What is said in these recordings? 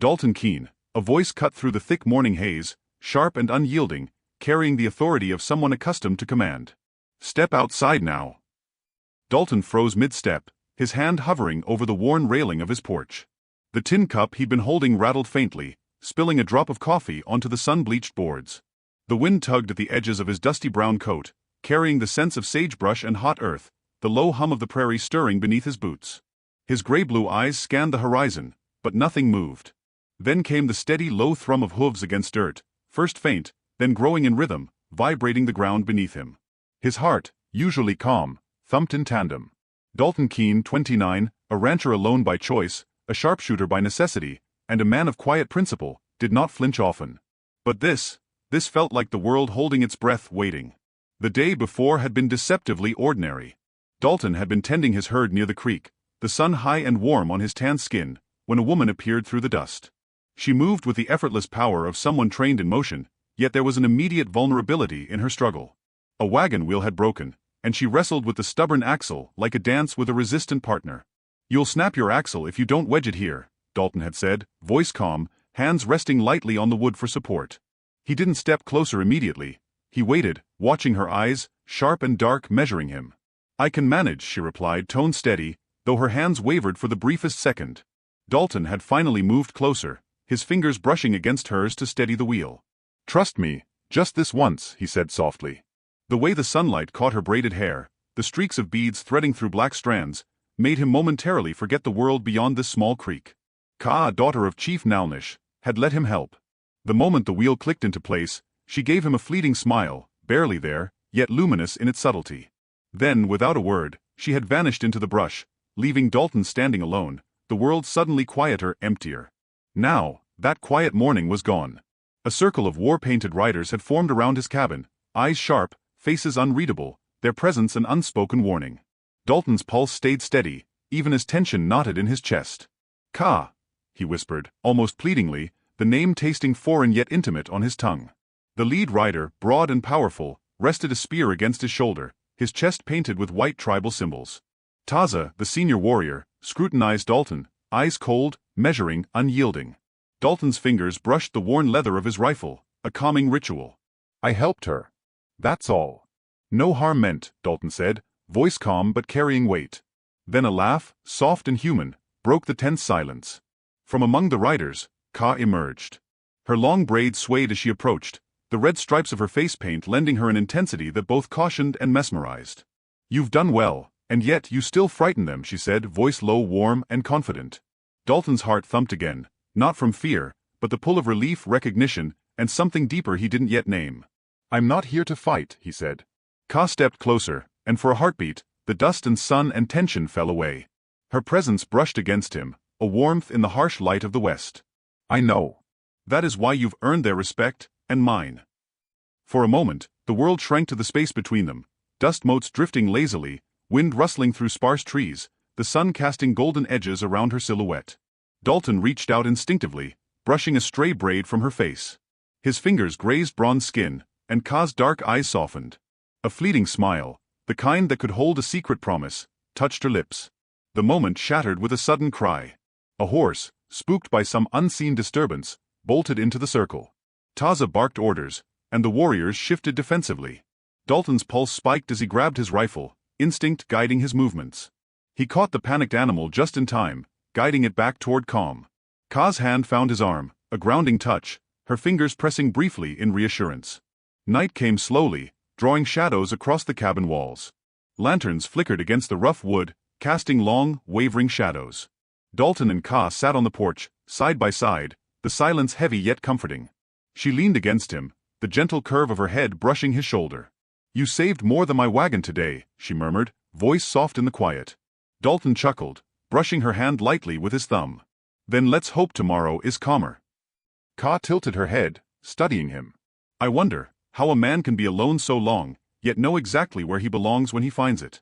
Dalton Keene, a voice cut through the thick morning haze, sharp and unyielding, carrying the authority of someone accustomed to command. Step outside now. Dalton froze mid-step, his hand hovering over the worn railing of his porch. The tin cup he'd been holding rattled faintly, spilling a drop of coffee onto the sun-bleached boards. The wind tugged at the edges of his dusty brown coat, carrying the scents of sagebrush and hot earth, the low hum of the prairie stirring beneath his boots. His gray-blue eyes scanned the horizon, but nothing moved. Then came the steady low thrum of hooves against dirt, first faint, then growing in rhythm, vibrating the ground beneath him. His heart, usually calm, thumped in tandem. Dalton Keene, 29, a rancher alone by choice, a sharpshooter by necessity, and a man of quiet principle, did not flinch often. But this felt like the world holding its breath, waiting. The day before had been deceptively ordinary. Dalton had been tending his herd near the creek, the sun high and warm on his tanned skin, when a woman appeared through the dust. She moved with the effortless power of someone trained in motion, yet there was an immediate vulnerability in her struggle. A wagon wheel had broken, and she wrestled with the stubborn axle like a dance with a resistant partner. "You'll snap your axle if you don't wedge it here," Dalton had said, voice calm, hands resting lightly on the wood for support. He didn't step closer immediately. He waited, watching her eyes, sharp and dark, measuring him. "I can manage," she replied, tone steady, though her hands wavered for the briefest second. Dalton had finally moved closer, his fingers brushing against hers to steady the wheel. "Trust me, just this once," he said softly. The way the sunlight caught her braided hair, the streaks of beads threading through black strands, made him momentarily forget the world beyond this small creek. Ka, daughter of Chief Nalnish, had let him help. The moment the wheel clicked into place, she gave him a fleeting smile, barely there, yet luminous in its subtlety. Then, without a word, she had vanished into the brush, leaving Dalton standing alone, the world suddenly quieter, emptier. Now, that quiet morning was gone. A circle of war-painted riders had formed around his cabin, eyes sharp, faces unreadable, their presence an unspoken warning. Dalton's pulse stayed steady, even as tension knotted in his chest. "Ka," he whispered, almost pleadingly, the name tasting foreign yet intimate on his tongue. The lead rider, broad and powerful, rested a spear against his shoulder, his chest painted with white tribal symbols. Taza, the senior warrior, scrutinized Dalton, eyes cold, measuring, unyielding. Dalton's fingers brushed the worn leather of his rifle, a calming ritual. "I helped her. That's all." "No harm meant," Dalton said, voice calm but carrying weight. Then a laugh, soft and human, broke the tense silence. From among the riders, Ka emerged. Her long braids swayed as she approached, the red stripes of her face paint lending her an intensity that both cautioned and mesmerized. "You've done well, and yet you still frighten them," she said, voice low, warm, and confident. Dalton's heart thumped again, not from fear, but the pull of relief, recognition, and something deeper he didn't yet name. "I'm not here to fight," he said. Ka stepped closer, and for a heartbeat, the dust and sun and tension fell away. Her presence brushed against him, a warmth in the harsh light of the west. "I know. That is why you've earned their respect, and mine." For a moment, the world shrank to the space between them, dust motes drifting lazily, wind rustling through sparse trees, the sun casting golden edges around her silhouette. Dalton reached out instinctively, brushing a stray braid from her face. His fingers grazed bronze skin, and Ka's dark eyes softened. A fleeting smile, the kind that could hold a secret promise, touched her lips. The moment shattered with a sudden cry. A horse, spooked by some unseen disturbance, bolted into the circle. Taza barked orders, and the warriors shifted defensively. Dalton's pulse spiked as he grabbed his rifle, instinct guiding his movements. He caught the panicked animal just in time, guiding it back toward calm. Ka's hand found his arm, a grounding touch, her fingers pressing briefly in reassurance. Night came slowly, drawing shadows across the cabin walls. Lanterns flickered against the rough wood, casting long, wavering shadows. Dalton and Ka sat on the porch, side by side, the silence heavy yet comforting. She leaned against him, the gentle curve of her head brushing his shoulder. "You saved more than my wagon today," she murmured, voice soft in the quiet. Dalton chuckled, brushing her hand lightly with his thumb. "Then let's hope tomorrow is calmer." Ka tilted her head, studying him. "I wonder how a man can be alone so long, yet know exactly where he belongs when he finds it."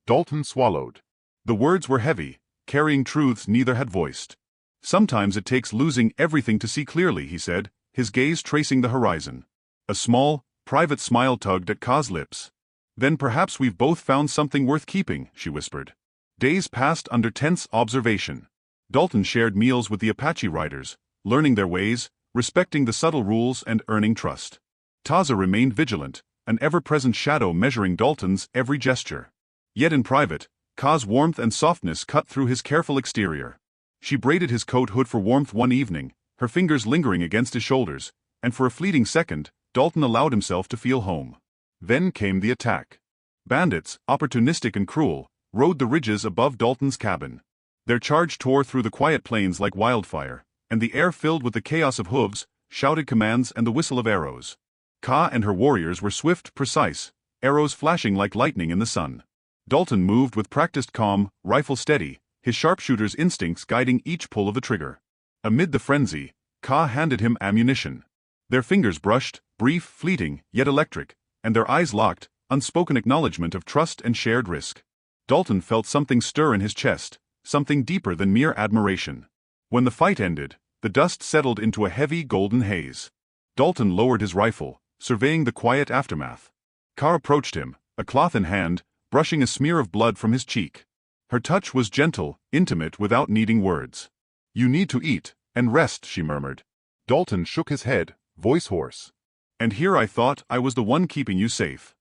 Dalton swallowed. The words were heavy, carrying truths neither had voiced. "Sometimes it takes losing everything to see clearly," he said, his gaze tracing the horizon. A small, private smile tugged at Ka's lips. "Then perhaps we've both found something worth keeping," she whispered. Days passed under tense observation. Dalton shared meals with the Apache riders, learning their ways, respecting the subtle rules and earning trust. Taza remained vigilant, an ever-present shadow measuring Dalton's every gesture. Yet in private, Ka's warmth and softness cut through his careful exterior. She braided his coat hood for warmth one evening, her fingers lingering against his shoulders, and for a fleeting second, Dalton allowed himself to feel home. Then came the attack. Bandits, opportunistic and cruel, rode the ridges above Dalton's cabin. Their charge tore through the quiet plains like wildfire, and the air filled with the chaos of hooves, shouted commands and the whistle of arrows. Ka and her warriors were swift, precise, arrows flashing like lightning in the sun. Dalton moved with practiced calm, rifle steady, his sharpshooter's instincts guiding each pull of the trigger. Amid the frenzy, Ka handed him ammunition. Their fingers brushed, brief, fleeting, yet electric, and their eyes locked, unspoken acknowledgement of trust and shared risk. Dalton felt something stir in his chest, something deeper than mere admiration. When the fight ended, the dust settled into a heavy golden haze. Dalton lowered his rifle, surveying the quiet aftermath. Ka approached him, a cloth in hand, brushing a smear of blood from his cheek. Her touch was gentle, intimate without needing words. "You need to eat and rest," she murmured. Dalton shook his head, voice hoarse. "And here I thought I was the one keeping you safe."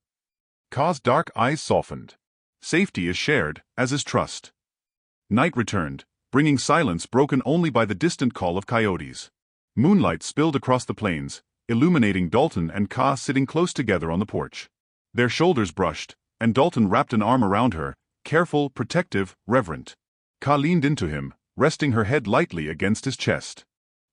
Ka's dark eyes softened. Safety is shared, as is trust. Night returned, bringing silence broken only by the distant call of coyotes. Moonlight spilled across the plains, illuminating Dalton and Ka sitting close together on the porch. Their shoulders brushed, and Dalton wrapped an arm around her, careful, protective, reverent. Ka leaned into him, resting her head lightly against his chest.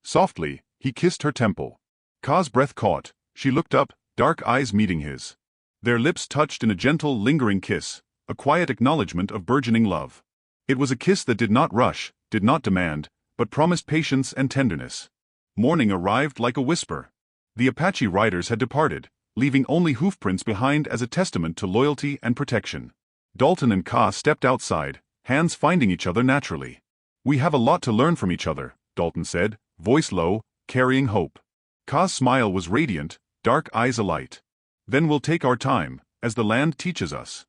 Softly, he kissed her temple. Ka's breath caught, she looked up, dark eyes meeting his. Their lips touched in a gentle, lingering kiss, a quiet acknowledgement of burgeoning love. It was a kiss that did not rush, did not demand, but promised patience and tenderness. Morning arrived like a whisper. The Apache riders had departed, leaving only hoofprints behind as a testament to loyalty and protection. Dalton and Ka stepped outside, hands finding each other naturally. "We have a lot to learn from each other," Dalton said, voice low, carrying hope. Ka's smile was radiant, dark eyes alight. "Then we'll take our time, as the land teaches us."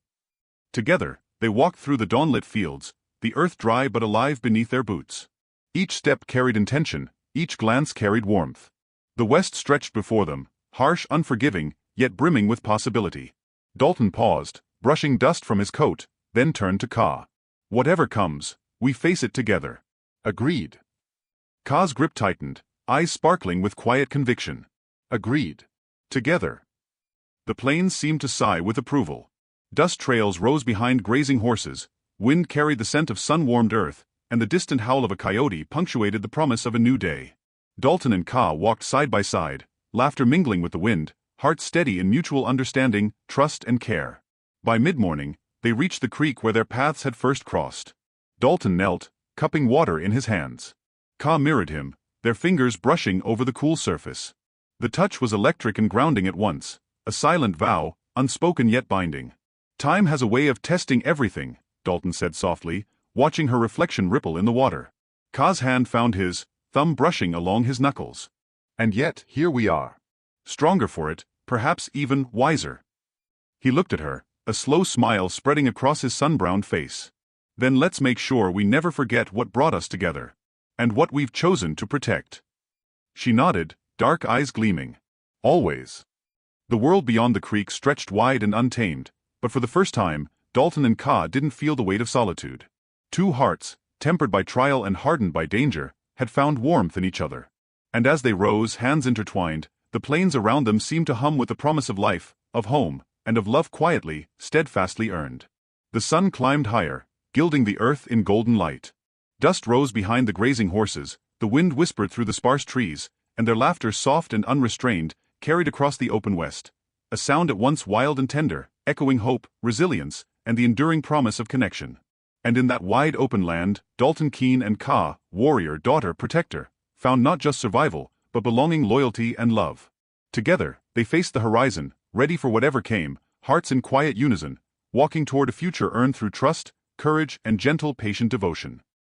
Together, they walked through the dawnlit fields, the earth dry but alive beneath their boots. Each step carried intention, each glance carried warmth. The west stretched before them, harsh, unforgiving, yet brimming with possibility. Dalton paused, brushing dust from his coat, then turned to Ka. "Whatever comes, we face it together." "Agreed." Ka's grip tightened, eyes sparkling with quiet conviction. "Agreed. Together." The plains seemed to sigh with approval. Dust trails rose behind grazing horses, wind carried the scent of sun-warmed earth, and the distant howl of a coyote punctuated the promise of a new day. Dalton and Ka walked side by side, laughter mingling with the wind, hearts steady in mutual understanding, trust and care. By mid-morning, they reached the creek where their paths had first crossed. Dalton knelt, cupping water in his hands. Ka mirrored him, their fingers brushing over the cool surface. The touch was electric and grounding at once, a silent vow, unspoken yet binding. "Time has a way of testing everything," Dalton said softly, watching her reflection ripple in the water. Ka's hand found his, thumb brushing along his knuckles. "And yet, here we are. Stronger for it, perhaps even wiser." He looked at her, a slow smile spreading across his sun-browned face. "Then let's make sure we never forget what brought us together. And what we've chosen to protect." She nodded, dark eyes gleaming. "Always." The world beyond the creek stretched wide and untamed, but for the first time, Dalton and Ka didn't feel the weight of solitude. Two hearts, tempered by trial and hardened by danger, had found warmth in each other. And as they rose, hands intertwined, the plains around them seemed to hum with the promise of life, of home, and of love quietly, steadfastly earned. The sun climbed higher, gilding the earth in golden light. Dust rose behind the grazing horses, the wind whispered through the sparse trees, and their laughter, soft and unrestrained, carried across the open west. A sound at once wild and tender, echoing hope, resilience, and the enduring promise of connection. And in that wide open land, Dalton Keene and Ka, warrior, daughter, protector, found not just survival, but belonging, loyalty, and love. Together, they faced the horizon, ready for whatever came, hearts in quiet unison, walking toward a future earned through trust, courage, and gentle, patient devotion.